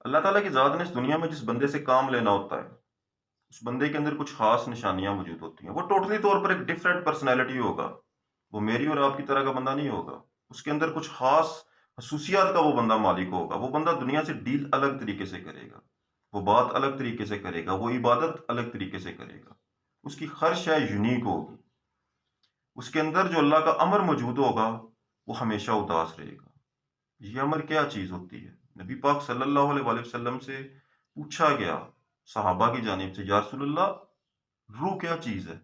اللہ تعالیٰ کی ذات نے اس دنیا میں جس بندے سے کام لینا ہوتا ہے اس بندے کے اندر کچھ خاص نشانیاں موجود ہوتی ہیں. وہ ٹوٹلی طور پر ایک ڈفرینٹ پرسنالٹی ہوگا. وہ میری اور آپ کی طرح کا بندہ نہیں ہوگا. اس کے اندر کچھ خاص خصوصیات کا وہ بندہ مالک ہوگا. وہ بندہ دنیا سے ڈیل الگ طریقے سے کرے گا. وہ بات الگ طریقے سے کرے گا. وہ عبادت الگ طریقے سے کرے گا. اس کی ہر شے یونیک ہوگی. اس کے اندر جو اللہ کا امر موجود ہوگا وہ ہمیشہ اداس رہے گا. یہ امر کیا چیز ہوتی ہے؟ نبی پاک صلی اللہ علیہ وآلہ وسلم سے پوچھا گیا صحابہ کی جانب سے، یا رسول اللہ، روح کیا چیز ہے؟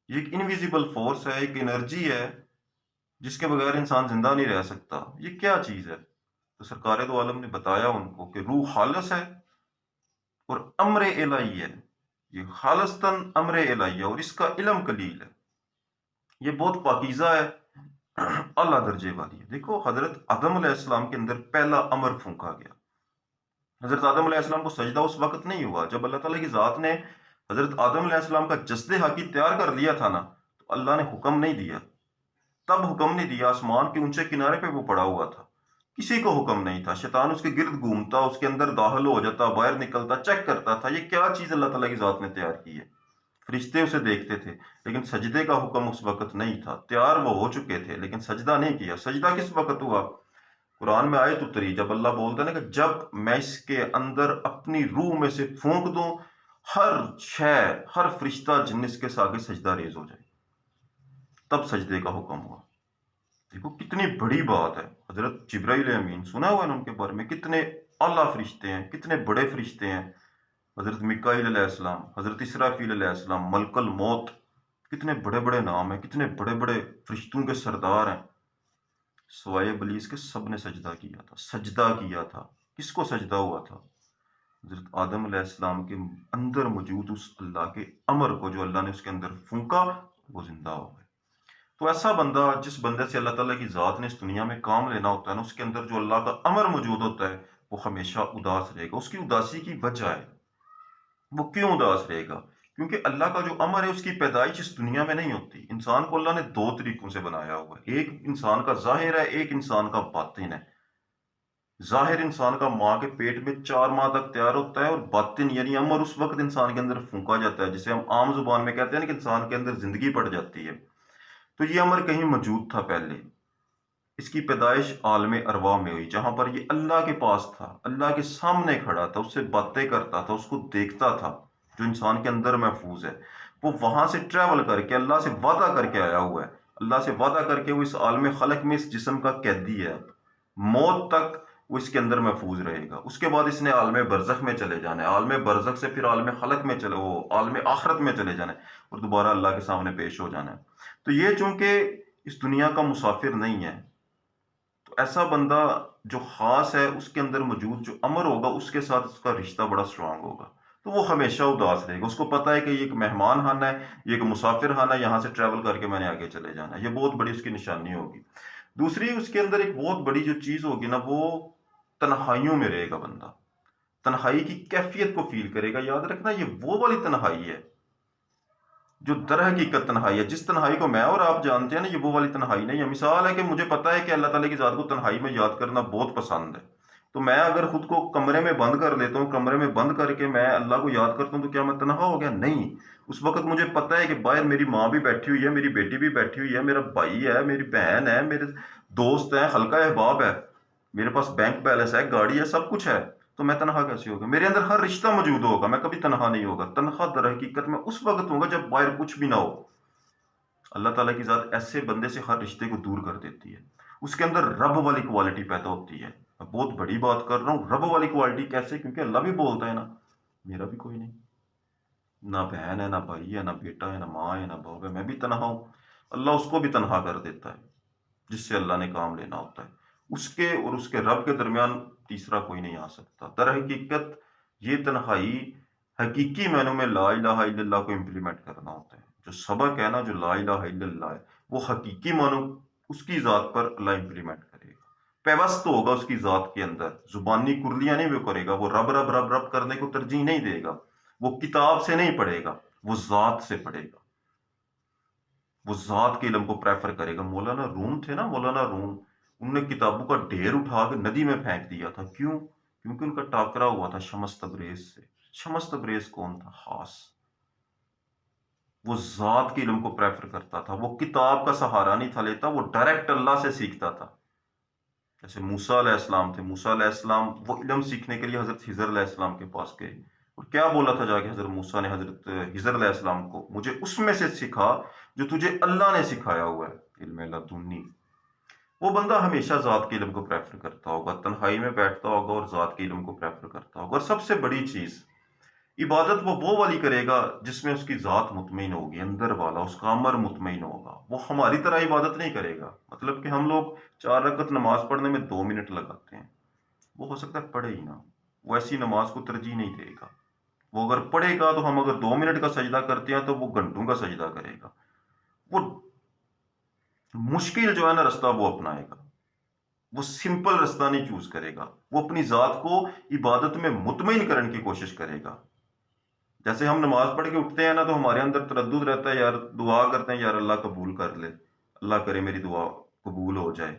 یہ ایک انویزیبل فورس ہے، ایک انرجی ہے جس کے بغیر انسان زندہ نہیں رہ سکتا. یہ کیا چیز ہے؟ تو سرکار دو عالم نے بتایا ان کو کہ روح خالص ہے اور امر الہی ہے. یہ خالصتاً امر الہی ہے اور اس کا علم قلیل ہے. یہ بہت پاکیزہ ہے، اعلیٰ درجے والی ہے. دیکھو، حضرت آدم علیہ السلام کے اندر پہلا امر پھونکا گیا. حضرت آدم علیہ السلام کو سجدہ اس وقت نہیں ہوا جب اللہ تعالیٰ کی ذات نے حضرت آدم علیہ السلام کا جسد حقی تیار کر لیا تھا نا. تو اللہ نے حکم نہیں دیا، تب حکم نہیں دیا. آسمان کے اونچے کنارے پہ وہ پڑا ہوا تھا، کسی کو حکم نہیں تھا. شیطان اس کے گرد گھومتا، اس کے اندر داخل ہو جاتا، باہر نکلتا، چیک کرتا تھا یہ کیا چیز اللہ تعالیٰ کی ذات نے تیار کی ہے. فرشتے اسے دیکھتے تھے لیکن سجدے کا حکم اس وقت نہیں تھا. تیار وہ ہو چکے تھے لیکن سجدہ نہیں کیا. سجدہ کس وقت ہوا؟ قرآن میں آیت اتری جب اللہ بولتا ہے نا کہ جب میں اس کے اندر اپنی روح میں سے پھونک دوں ہر شے، ہر فرشتہ جن اس کے آگے سجدہ ریز ہو جائے، تب سجدے کا حکم ہوا. دیکھو کتنی بڑی بات ہے. حضرت جبرائیل امین، سنا ہوا ہے ان کے بارے میں، کتنے اعلیٰ فرشتے ہیں، کتنے بڑے فرشتے ہیں. حضرت میکائیل علیہ السلام، حضرت اسرافیل علیہ السلام، ملک الموت، کتنے بڑے بڑے نام ہیں، کتنے بڑے بڑے فرشتوں کے سردار ہیں. سوائے ابلیس کے سب نے سجدہ کیا تھا. سجدہ کیا تھا. کس کو سجدہ ہوا تھا؟ حضرت آدم علیہ السلام کے اندر موجود اس اللہ کے امر کو جو اللہ نے اس کے اندر پھونکا، وہ زندہ ہو گئے. تو ایسا بندہ جس بندے سے اللہ تعالیٰ کی ذات نے اس دنیا میں کام لینا ہوتا ہے نا، اس کے اندر جو اللہ کا امر موجود ہوتا ہے وہ ہمیشہ اداس رہے گا. اس کی اداسی کی وجہ ہے، وہ کیوں اداس رہے گا؟ کیونکہ اللہ کا جو امر ہے اس کی پیدائش اس دنیا میں نہیں ہوتی. انسان کو اللہ نے دو طریقوں سے بنایا ہوا ہے. ایک انسان کا ظاہر ہے، ایک انسان کا باطن ہے. ظاہر انسان کا ماں کے پیٹ میں 4 ماہ تک تیار ہوتا ہے، اور باطن یعنی امر اس وقت انسان کے اندر پھونکا جاتا ہے، جسے ہم عام زبان میں کہتے ہیں نا کہ انسان کے اندر زندگی پڑ جاتی ہے. تو یہ امر کہیں موجود تھا پہلے. اس کی پیدائش عالم ارواح میں ہوئی، جہاں پر یہ اللہ کے پاس تھا، اللہ کے سامنے کھڑا تھا، اس سے باتیں کرتا تھا، اس کو دیکھتا تھا. جو انسان کے اندر محفوظ ہے وہ وہاں سے ٹریول کر کے اللہ سے وعدہ کر کے آیا ہوا ہے. اللہ سے وعدہ کر کے وہ اس عالم خلق میں اس جسم کا قیدی ہے. موت تک وہ اس کے اندر محفوظ رہے گا. اس کے بعد اس نے عالم برزخ میں چلے جانا ہے. عالم برزخ سے پھر عالم خلق میں چلے، وہ عالم آخرت میں چلے جانا ہے اور دوبارہ اللہ کے سامنے پیش ہو جانا ہے. تو یہ چونکہ اس دنیا کا مسافر نہیں ہے، تو ایسا بندہ جو خاص ہے اس کے اندر موجود جو امر ہوگا اس کے ساتھ اس کا رشتہ بڑا اسٹرانگ ہوگا. تو وہ ہمیشہ اداس رہے گا. اس کو پتا ہے کہ یہ ایک مہمان خانہ ہے، یہ ایک مسافر خانہ ہے، یہاں سے ٹریول کر کے میں نے آگے چلے جانا ہے. یہ بہت بڑی اس کی نشانی ہوگی. دوسری اس کے اندر ایک بہت بڑی جو چیز ہوگی نا، وہ تنہائیوں میں رہے گا بندہ. تنہائی کی کیفیت کو فیل کرے گا. یاد رکھنا یہ وہ والی تنہائی ہے جو در حقیقت تنہائی ہے. جس تنہائی کو میں اور آپ جانتے ہیں نا، یہ وہ والی تنہائی نہیں ہے. مثال ہے کہ مجھے پتا ہے کہ اللہ تعالیٰ کی ذات کو تنہائی میں یاد کرنا بہت پسند ہے. تو میں اگر خود کو کمرے میں بند کر لیتا ہوں، کمرے میں بند کر کے میں اللہ کو یاد کرتا ہوں، تو کیا میں تنہا ہو گیا؟ نہیں. اس وقت مجھے پتا ہے کہ باہر میری ماں بھی بیٹھی ہوئی ہے، میری بیٹی بھی بیٹھی ہوئی ہے، میرا بھائی ہے، میری بہن ہے، میرے دوست ہیں، حلقہ احباب ہے، میرے پاس بینک بیلنس ہے، گاڑی ہے، سب کچھ ہے. تو میں تنہا کیسے ہوگا؟ میرے اندر ہر رشتہ موجود ہوگا، میں کبھی تنہا نہیں ہوگا. تنہا در حقیقت میں اس وقت ہوگا جب باہر کچھ بھی نہ ہو. اللہ تعالیٰ کی ذات ایسے بندے سے ہر رشتے کو دور کر دیتی ہے. اس کے اندر رب والی کوالٹی پیدا ہوتی ہے. میں بہت بڑی بات کر رہا ہوں. رب والی کوالٹی کیسے؟ کیونکہ اللہ بھی بولتا ہے نا، میرا بھی کوئی نہیں، نہ بہن ہے، نہ بھائی ہے، نہ بیٹا ہے، نہ ماں ہے، نہ باپ ہے، میں بھی تنہا ہوں. اللہ اس کو بھی تنہا کر دیتا ہے جس سے اللہ نے کام لینا ہوتا ہے. اس کے اور اس کے رب کے درمیان تیسرا کوئی نہیں آ سکتا. در حقیقت یہ تنہائی حقیقی معنوں میں لا الہ الا اللہ کو امپلیمنٹ کرنا ہوتا ہے. جو سبق ہے نا، جو لا الہ الا اللہ ہے، وہ حقیقی معنوں اس کی ذات پر اللہ امپلیمنٹ کرے گا. پیوست ہوگا اس کی ذات کے اندر. زبانی کرلیاں نہیں وہ کرے گا. وہ رب رب رب رب کرنے کو ترجیح نہیں دے گا. وہ کتاب سے نہیں پڑھے گا، وہ ذات سے پڑھے گا. وہ ذات کے علم کو پریفر کرے گا. مولانا روم تھے نا، مولانا روم، انہوں نے کتابوں کا ڈھیر اٹھا کے ندی میں پھینک دیا تھا. کیوں؟ کیونکہ ان کا ٹاکرا ہوا تھا شمس تبریز سے۔ شمس تبریز کون تھا؟ خاص، وہ ذات کے علم کو پریفر کرتا تھا، وہ کتاب کا سہارا نہیں تھا لیتا، وہ ڈائریکٹ اللہ سے سیکھتا تھا۔ جیسے موسیٰ علیہ السلام تھے، موسیٰ علیہ السلام وہ علم سیکھنے کے لیے حضرت خضر علیہ السلام کے پاس گئے، اور کیا بولا تھا جا کے حضرت موسیٰ نے حضرت خضر علیہ السلام کو؟ مجھے اس میں سے سکھا جو تجھے اللہ نے سکھایا ہوا ہے، علم لدنی۔ وہ بندہ ہمیشہ ذات کے علم کو پریفر کرتا ہوگا، تنہائی میں بیٹھتا ہوگا اور ذات کے علم کو پریفر کرتا ہوگا۔ اور سب سے بڑی چیز، عبادت وہ والی کرے گا جس میں اس کی ذات مطمئن ہوگی، اندر والا اس کا امر مطمئن ہوگا۔ وہ ہماری طرح عبادت نہیں کرے گا، مطلب کہ ہم لوگ 4 رکعت نماز پڑھنے میں 2 منٹ لگاتے ہیں، وہ ہو سکتا ہے پڑھے ہی نہ، وہ ایسی نماز کو ترجیح نہیں دے گا۔ وہ اگر پڑھے گا تو ہم اگر 2 منٹ کا سجدہ کرتے ہیں تو وہ گھنٹوں کا سجدہ کرے گا۔ وہ مشکل جو ہے نا رستہ وہ اپنائے گا، وہ سمپل رستہ نہیں چوز کرے گا، وہ اپنی ذات کو عبادت میں مطمئن کرنے کی کوشش کرے گا۔ جیسے ہم نماز پڑھ کے اٹھتے ہیں نا تو ہمارے اندر تردد رہتا ہے، یار دعا کرتے ہیں، یار اللہ قبول کر لے، اللہ کرے میری دعا قبول ہو جائے۔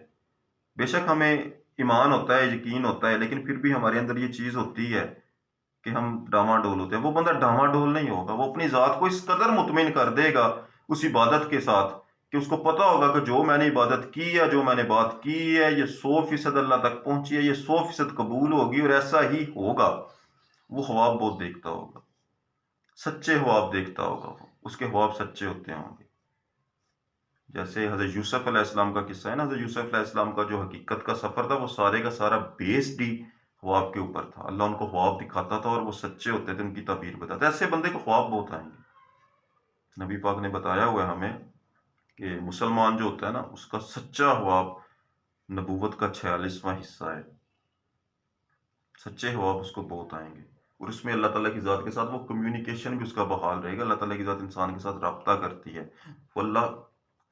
بے شک ہمیں ایمان ہوتا ہے، یقین ہوتا ہے، لیکن پھر بھی ہمارے اندر یہ چیز ہوتی ہے کہ ہم ڈاما ڈول ہوتے ہیں۔ وہ بندہ ڈاما ڈول نہیں ہوگا، وہ اپنی ذات کو اس قدر مطمئن کر دے گا اس عبادت کے ساتھ کہ اس کو پتا ہوگا کہ جو میں نے عبادت کی ہے، جو میں نے بات کی ہے، یہ 100% اللہ تک پہنچی ہے، یہ 100% قبول ہوگی اور ایسا ہی ہوگا۔ وہ خواب بہت دیکھتا ہوگا، سچے خواب دیکھتا ہوگا، وہ اس کے خواب سچے ہوتے ہوں گے۔ جیسے حضرت یوسف علیہ السلام کا قصہ ہے نا، حضرت یوسف علیہ السلام کا جو حقیقت کا سفر تھا وہ سارے کا سارا بیسڈ ہی خواب کے اوپر تھا۔ اللہ ان کو خواب دکھاتا تھا اور وہ سچے ہوتے تھے، ان کی تعبیر بتاتے۔ ایسے بندے کو خواب بہت آئیں گے۔ نبی پاک نے بتایا ہوا ہے ہمیں کہ مسلمان جو ہوتا ہے نا اس کا سچا خواب نبوت کا 46واں حصہ ہے۔ سچے خواب اس کو بہت آئیں گے، اور اس میں اللہ تعالیٰ کی ذات کے ساتھ وہ کمیونیکیشن بھی اس کا بحال رہے گا۔ اللہ تعالیٰ کی ذات انسان کے ساتھ رابطہ کرتی ہے، وہ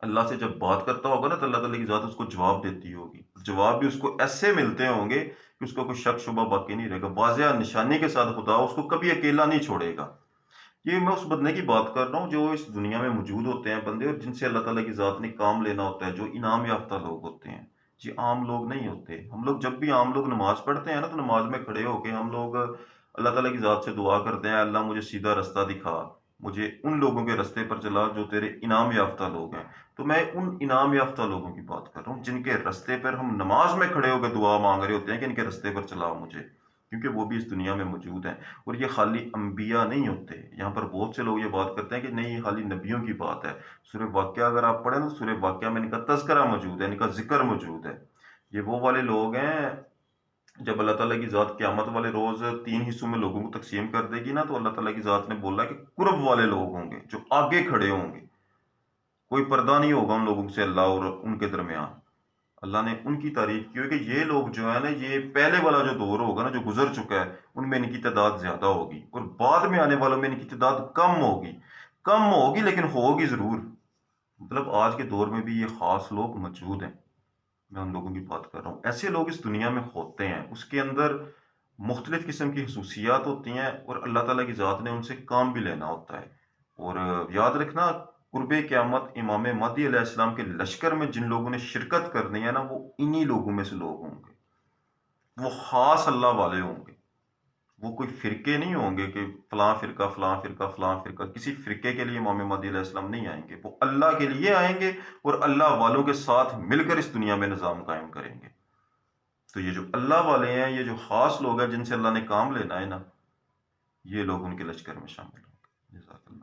اللہ سے جب بات کرتا ہوگا نا تو اللہ تعالیٰ کی ذات اس کو جواب دیتی ہوگی، جواب بھی اس کو ایسے ملتے ہوں گے کہ اس کو کوئی شک شبہ باقی نہیں رہے گا۔ واضح نشانی کے ساتھ خدا اس کو کبھی اکیلا نہیں چھوڑے گا۔ یہ میں اس بندے کی بات کر رہا ہوں جو اس دنیا میں موجود ہوتے ہیں بندے، اور جن سے اللہ تعالیٰ کی ذات نے کام لینا ہوتا ہے، جو انعام یافتہ لوگ ہوتے ہیں۔ جی عام لوگ نہیں ہوتے۔ ہم لوگ جب بھی عام لوگ نماز پڑھتے ہیں نا تو نماز میں کھڑے ہو کے ہم لوگ اللہ تعالیٰ کی ذات سے دعا کرتے ہیں، اللہ مجھے سیدھا رستہ دکھا، مجھے ان لوگوں کے رستے پر چلا جو تیرے انعام یافتہ لوگ ہیں۔ تو میں ان انعام یافتہ لوگوں کی بات کر رہا ہوں جن کے رستے پر ہم نماز میں کھڑے ہو کے دعا مانگ رہے ہوتے ہیں کہ ان کے رستے پر چلاؤ مجھے، کیونکہ وہ بھی اس دنیا میں موجود ہیں۔ اور یہ خالی انبیاء نہیں ہوتے۔ یہاں پر بہت سے لوگ یہ بات کرتے ہیں کہ نہیں یہ خالی نبیوں کی بات ہے۔ سورہ واقعہ اگر آپ پڑھیں تو سورہ واقعہ میں ان کا تذکرہ موجود ہے، ان کا ذکر موجود ہے۔ یہ وہ والے لوگ ہیں جب اللہ تعالیٰ کی ذات قیامت والے روز 3 حصوں میں لوگوں کو تقسیم کر دے گی نا تو اللہ تعالیٰ کی ذات نے بولا کہ قرب والے لوگ ہوں گے جو آگے کھڑے ہوں گے، کوئی پردہ نہیں ہوگا ان لوگوں سے اللہ اور ان کے درمیان۔ اللہ نے ان کی تعریف کی ہوئی کہ یہ لوگ جو ہے نا، یہ پہلے والا جو دور ہوگا نا جو گزر چکا ہے ان میں ان کی تعداد زیادہ ہوگی، اور بعد میں آنے والوں میں ان کی تعداد کم ہوگی لیکن ہوگی ضرور۔ مطلب آج کے دور میں بھی یہ خاص لوگ موجود ہیں، میں ان لوگوں کی بات کر رہا ہوں۔ ایسے لوگ اس دنیا میں ہوتے ہیں، اس کے اندر مختلف قسم کی خصوصیات ہوتی ہیں، اور اللہ تعالیٰ کی ذات نے ان سے کام بھی لینا ہوتا ہے۔ اور یاد رکھنا، قرب قیامت امام مہدی علیہ السلام کے لشکر میں جن لوگوں نے شرکت کرنی ہے نا وہ انہی لوگوں میں سے لوگ ہوں گے، وہ خاص اللہ والے ہوں گے۔ وہ کوئی فرقے نہیں ہوں گے کہ فلاں فرقہ فلاں فرقہ فلاں فرقہ، کسی فرقے کے لیے امام مہدی علیہ السلام نہیں آئیں گے، وہ اللہ کے لیے آئیں گے اور اللہ والوں کے ساتھ مل کر اس دنیا میں نظام قائم کریں گے۔ تو یہ جو اللہ والے ہیں، یہ جو خاص لوگ ہیں جن سے اللہ نے کام لینا ہے نا، یہ لوگ ان کے لشکر میں شامل ہوں گے۔ جزاک اللہ۔